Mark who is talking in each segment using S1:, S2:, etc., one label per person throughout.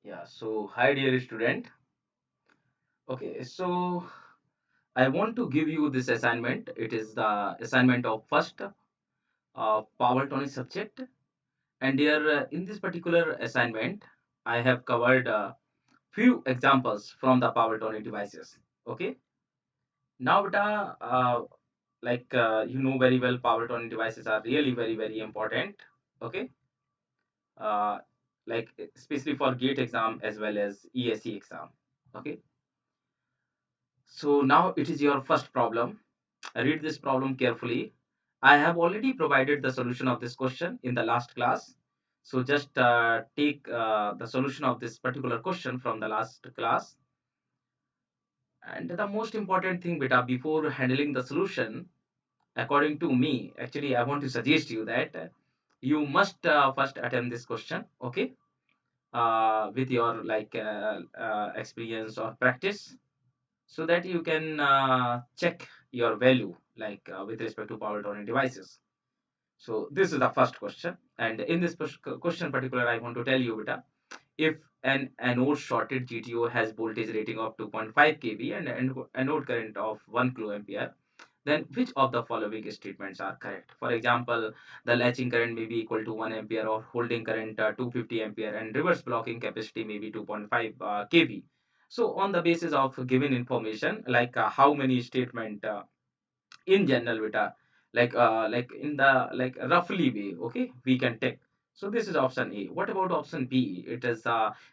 S1: Yeah, so hi dear student. Okay, so I want to give you this assignment. It is the assignment of first power tonic subject. And here in this particular assignment, I have covered few examples from the power tonic devices. Okay, now beta, you know very well, power tonic devices are really very important. Okay, uh, especially for GATE exam as well as ESE exam. Okay, so now it is your first problem. Read this problem carefully. I have already provided the solution of this question in the last class. So just take the solution of this particular question from the last class. And the most important thing, beta, before handling the solution, according to me, actually, I want to suggest you that you must first attempt this question, okay, with your experience or practice, so that you can check your value with respect to power toning devices. So this is the first question, and in this question particular, I want to tell you, beta, if an anode shorted GTO has voltage rating of 2.5 kV and an anode current of 1 kiloampere, then which of the following statements are correct? For example, the latching current may be equal to 1 ampere or holding current 250 ampere and reverse blocking capacity may be 2.5 kV. So on the basis of given information, how many statement in general beta, like in the like roughly way, okay, we can take. So this is option A. What about option B? It is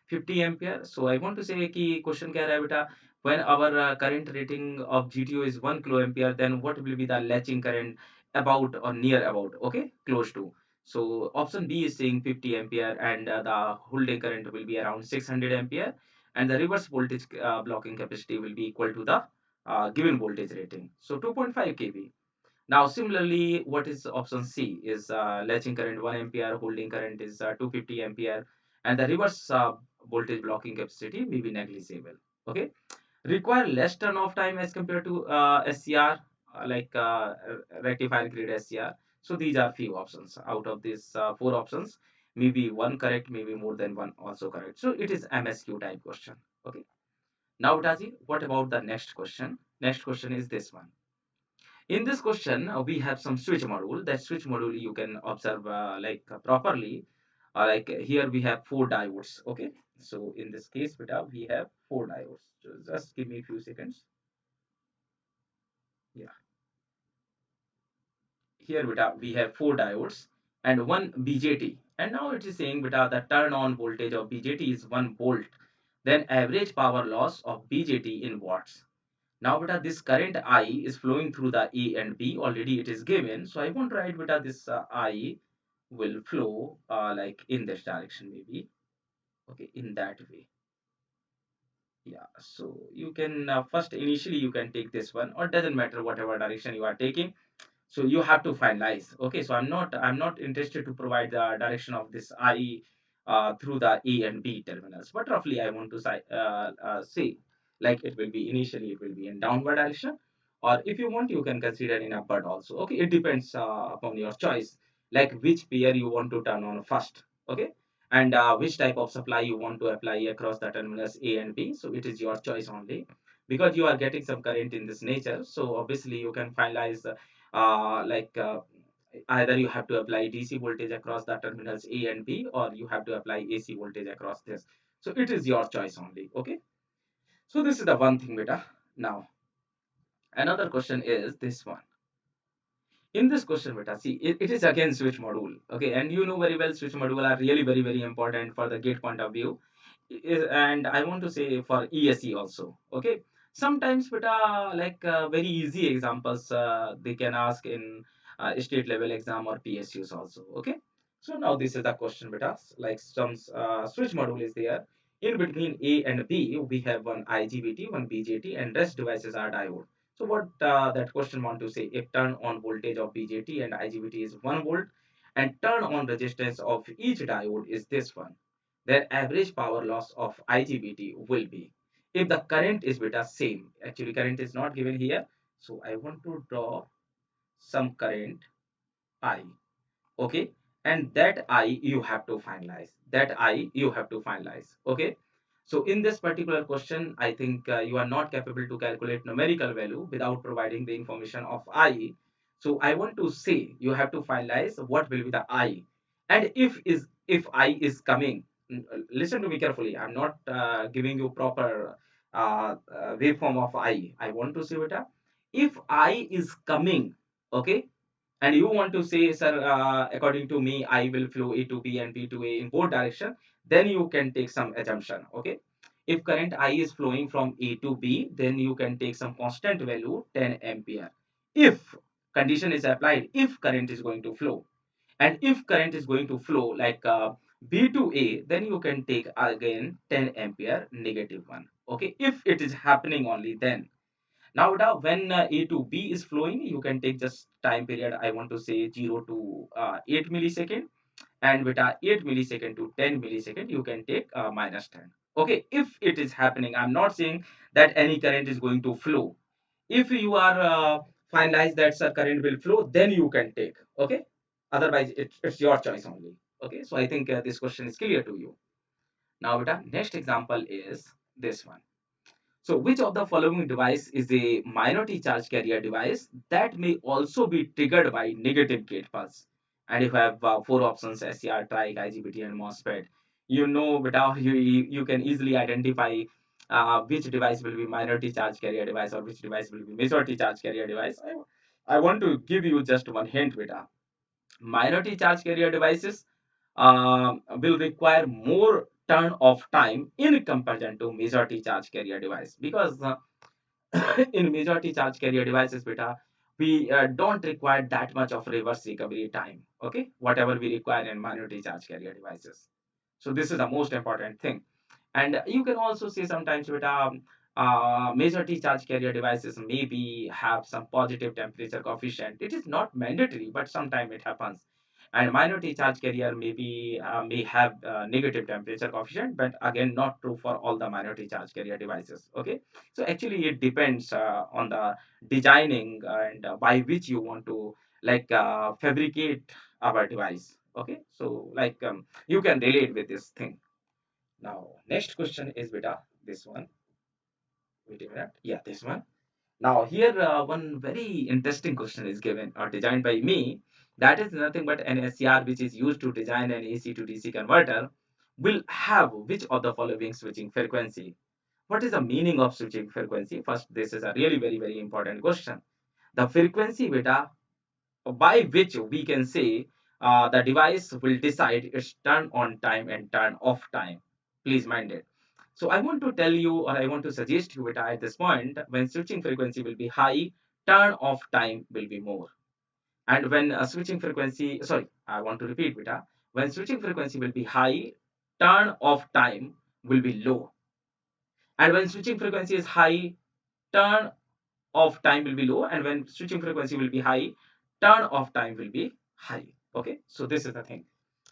S1: 50 ampere. So I want to say कि question kya raha hai beta, when our current rating of GTO is 1 kiloampere, then what will be the latching current about or near about, okay, close to. So option B is saying 50 ampere and the holding current will be around 600 ampere and the reverse voltage blocking capacity will be equal to the given voltage rating. So 2.5 kV. Now, similarly, what is option C is latching current 1 ampere, holding current is 250 ampere, and the reverse voltage blocking capacity may be negligible. Okay, require less turn-off time as compared to SCR, rectifier grid SCR. So these are few options. Out of these four options, maybe one correct, maybe more than one also correct. So it is MSQ type question. Okay. Now, Taji, what about the next question? Next question is this one. In this question, we have some switch module. That switch module you can observe properly. Here we have four diodes. Okay, so in this case, beta, we have four diodes. Just give me a few seconds. Yeah, here beta, we have four diodes and one BJT. And now it is saying beta, the turn on voltage of BJT is 1 volt. Then average power loss of BJT in watts. Now, beta, this current I is flowing through the A and B. Already it is given. So I want to write, beta, this I will flow like in this direction, maybe. Okay, in that way. Yeah. So you can first initially you can take this one, or doesn't matter whatever direction you are taking. So you have to finalize. Okay, so I'm not interested to provide the direction of this I through the A and B terminals, but roughly I want to say like it will be initially it will be in downward direction, or if you want you can consider in upward also. Okay, it depends upon your choice, like which pair you want to turn on first. Okay, and which type of supply you want to apply across the terminals A and B. So it is your choice only, because you are getting some current in this nature. So obviously you can finalize uh, like uh, either you have to apply DC voltage across the terminals A and B, or you have to apply AC voltage across this. So it is your choice only. Okay. So this is the one thing, beta. Now another question is this one. In this question, beta, see, it is again switch module. Okay, and you know very well switch module are really very important for the gate point of view. And I want to say for ESE also. Okay, sometimes beta, very easy examples they can ask in state level exam or PSUs also. Okay, so now this is the question, beta. Like some switch module is there. In between A and B, we have one IGBT, one BJT, and rest devices are diode. So what that question want to say? If turn on voltage of BJT and IGBT is 1 volt, and turn on resistance of each diode is this one, their average power loss of IGBT will be. If the current is beta same, actually current is not given here, so I want to draw some current I. Okay, and that I you have to finalize. That I you have to finalize. Okay. So in this particular question, I think you are not capable to calculate numerical value without providing the information of I. So I want to say you have to finalize what will be the I, and if I is coming, listen to me carefully. I'm not giving you proper waveform of I. I want to say, beta, if I is coming, okay, and you want to say, sir, according to me I will flow a to b and b to a in both direction, then you can take some assumption. Okay, if current I is flowing from a to b, then you can take some constant value 10 ampere. If condition is applied, if current is going to flow, and if current is going to flow like b to a, then you can take again 10 ampere negative one. Okay, if it is happening only then. Now, when A to B is flowing, you can take just time period. I want to say 0 to 8 millisecond, and beta 8 millisecond to 10 millisecond, you can take minus 10. Okay, if it is happening, I'm not saying that any current is going to flow. If you are finalized that current will flow, then you can take. Okay, otherwise it's your choice only. Okay, so I think this question is clear to you. Now, beta, next example is this one. So, which of the following device is a minority charge carrier device that may also be triggered by negative gate pulse? And if I have four options: SCR, TRIC, IGBT, and MOSFET, you know, without you can easily identify which device will be minority charge carrier device or which device will be majority charge carrier device. I want to give you just one hint, beta. Minority charge carrier devices will require more turn off time in comparison to majority charge carrier device, because in majority charge carrier devices, beta, we don't require that much of reverse recovery time. Okay, whatever we require in minority charge carrier devices. So this is the most important thing. And you can also see sometimes with majority charge carrier devices maybe have some positive temperature coefficient. It is not mandatory, but sometimes it happens. And minority charge carrier maybe may have negative temperature coefficient, but again not true for all the minority charge carrier devices. Okay, so actually it depends on the designing and by which you want to like fabricate our device. Okay, so like you can relate with this thing. Now, next question is beta this one. Wait a minute. Yeah, this one. Now, here one very interesting question is given or designed by me. That is nothing but an SCR which is used to design an AC to DC converter will have which of the following switching frequency? What is the meaning of switching frequency? First, this is a really very important question. The frequency beta by which we can say the device will decide its turn on time and turn off time. Please mind it. So I want to tell you, or I want to suggest you at this point, when switching frequency will be high, turn off time will be more. And when switching frequency, sorry, I want to repeat, beta. When switching frequency will be high, turn off time will be low. And when switching frequency is high, turn of time will be low, and when switching frequency will be high, turn off time will be high. Okay, so this is the thing.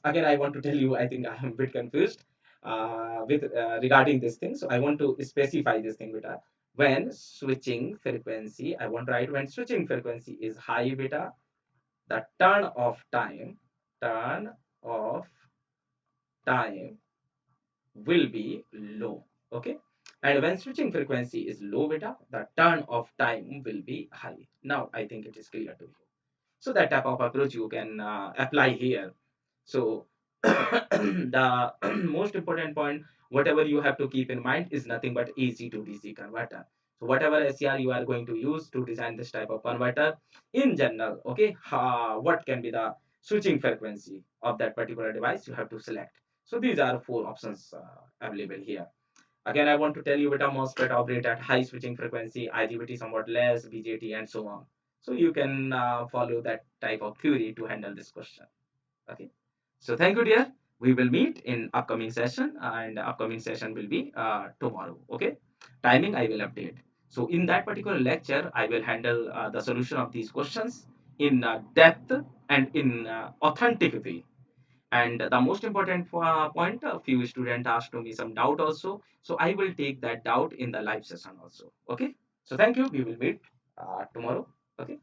S1: Again, I want to tell you, I think I am a bit confused with regarding this thing, so I want to specify this thing, beta. When switching frequency, I want to write when switching frequency is high, beta, the turn off time will be low. Okay, and when switching frequency is low, beta, the turn off time will be high. Now I think it is clear to you. So that type of approach you can apply here. So the most important point, whatever you have to keep in mind, is nothing but AC to DC converter. So whatever SCR you are going to use to design this type of converter, in general, okay, what can be the switching frequency of that particular device, you have to select. So these are four options available here. Again, I want to tell you beta MOSFET operate at high switching frequency, IGBT somewhat less, BJT and so on. So you can follow that type of theory to handle this question. Okay. So thank you, dear. We will meet in upcoming session, and upcoming session will be tomorrow. Okay. Timing I will update. So in that particular lecture, I will handle the solution of these questions in depth and in authentic way. And the most important point, a few students asked to me some doubt also. So I will take that doubt in the live session also. Okay. So thank you. We will meet tomorrow. Okay.